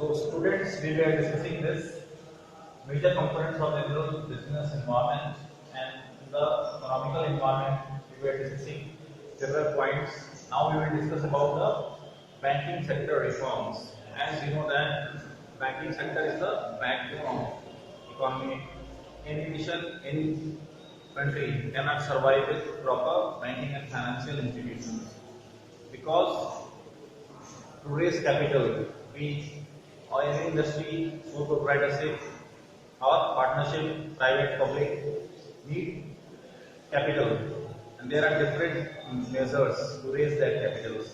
So students, we were discussing this major components of the rural business environment, and in the economical environment we were discussing several points. Now we will discuss about the banking sector reforms. As you know that banking sector is the backbone of economy. In addition, any country cannot survive with proper banking and financial institutions, because to raise capital, we or any industry, sole proprietorship or partnership, private, public, need capital, and there are different measures to raise that capital.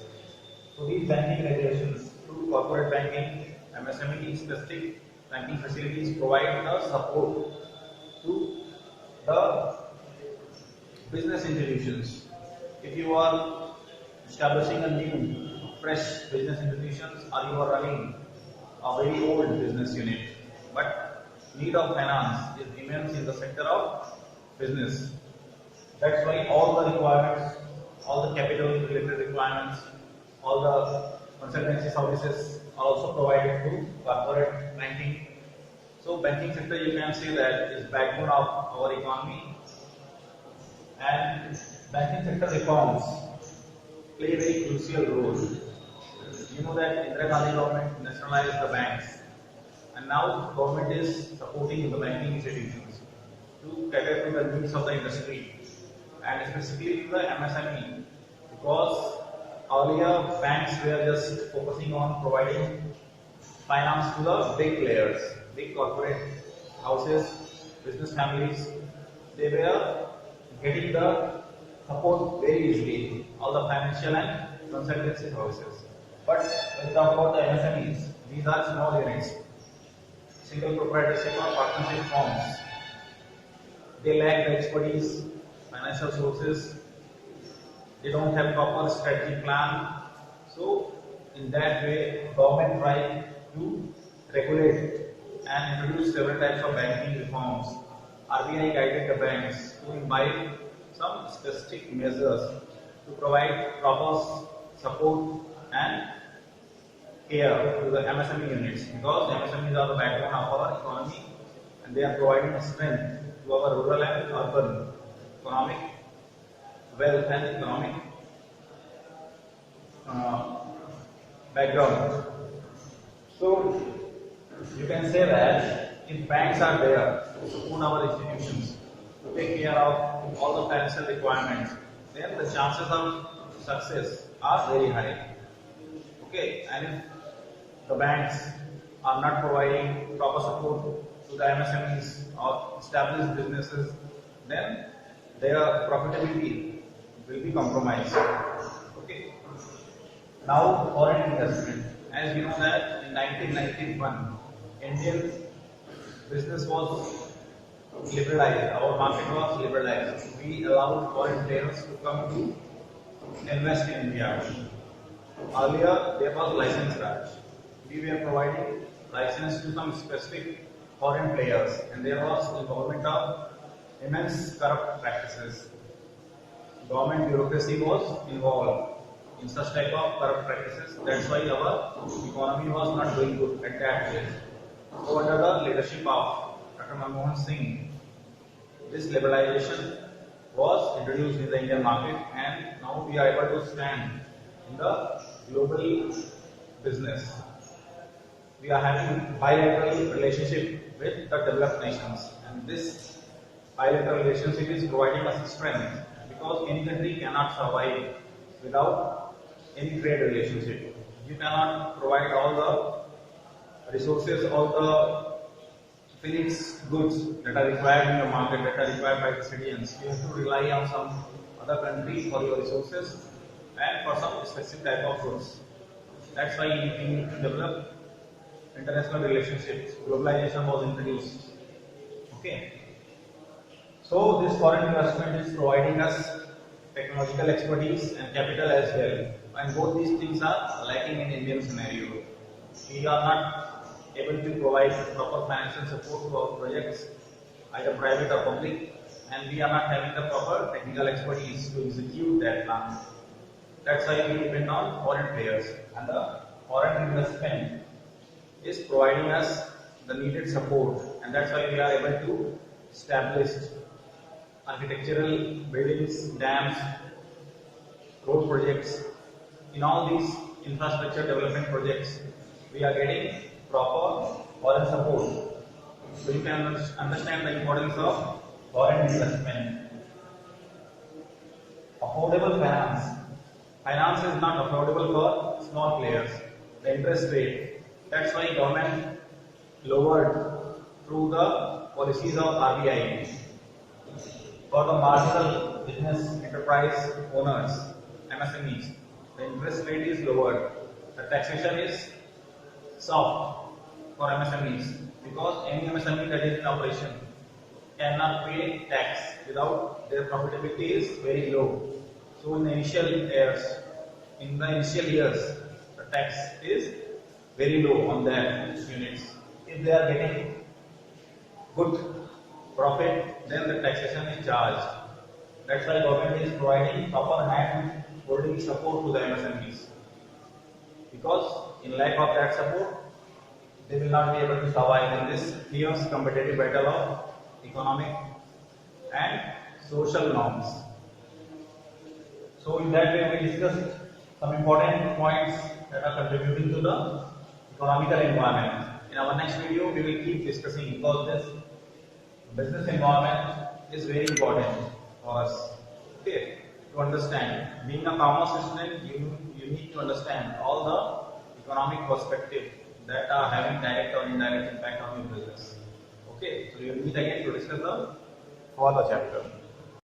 So these banking regulations through corporate banking, MSME specific banking facilities provide the support to the business institutions. If you are establishing a new, fresh business institutions, or you are running a very old business unit, but need of finance is immense in the sector of business. That's why all the requirements, all the capital related requirements, all the consultancy services are also provided through corporate banking. So banking sector, you can say that, is backbone of our economy, and banking sector reforms play a very crucial role. You know that Indira Gandhi government nationalized the banks, and now government is supporting the banking institutions to cater to the needs of the industry, and specifically to the MSME, because earlier banks were just focusing on providing finance to the big players, big corporate houses, business families. They were getting the support very easily, all the financial and consultancy services. But when we talk about the MSMEs, these are small units, single proprietorship or partnership firms. They lack the expertise, financial sources, they don't have proper strategic plan. So in that way, government tried to regulate and introduce several types of banking reforms. RBI guided the banks to imbibe some specific measures to provide proper support and care to the MSME units, because MSMEs are the backbone of our economy, and they are providing strength to our rural and urban economic wealth and economic background. So you can say that if banks are there to support our institutions, to take care of all the financial requirements, then the chances of success are very high. Okay, and if the banks are not providing proper support to the MSMEs or established businesses, then their profitability will be compromised. Okay. Now, foreign investment. As you know that in 1991, Indian business was liberalized. Our market was liberalized. We allowed foreign players to come to invest in India. Earlier, there was license Raj. We were providing license to some specific foreign players, and there was involvement of immense corrupt practices. Government bureaucracy was involved in such type of corrupt practices. That's why our economy was not doing good at that time. So under the leadership of Dr. Manmohan Singh, this liberalization was introduced in the Indian market, and now we are able to stand in the global business. We are having bilateral relationship with the developed nations, and this bilateral relationship is providing us strength, because any country cannot survive without any trade relationship. You cannot provide all the resources, all the finished goods that are required in the market, that are required by the citizens. You have to rely on some other country for your resources and for some specific type of goods. That's why you need to develop international relationships. Globalization was introduced. Okay. So this foreign investment is providing us technological expertise and capital as well. And both these things are lacking in Indian scenario. We are not able to provide proper financial support to our projects, either private or public, and we are not having the proper technical expertise to execute that plan. That's why we depend on foreign players, and the foreign investment is providing us the needed support, and that's why we are able to establish architectural buildings, dams, road projects. In all these infrastructure development projects, we are getting proper foreign support. So you can understand the importance of foreign investment. Affordable finance. Finance is not affordable for small players. The interest rate. That's why government lowered through the policies of RBI. For the marginal business enterprise owners, MSMEs, the interest rate is lowered. The taxation is soft for MSMEs because any MSME that is in operation cannot pay tax without their profitability is very low. So in the initial years, the tax is very low on their units. If they are getting good profit, then the taxation is charged. That's why government is providing proper hand holding support to the MSMEs. Because in lack of that support, they will not be able to survive in this fierce competitive battle of economic and social norms. So in that way we discussed some important points that are contributing to the economical environment. In our next video we will keep discussing because this business environment is very important for us. Okay, to understand. Being a commerce student, you need to understand all the economic perspective that are having direct or indirect impact on your business. Okay, so we will meet again to discuss the further chapter.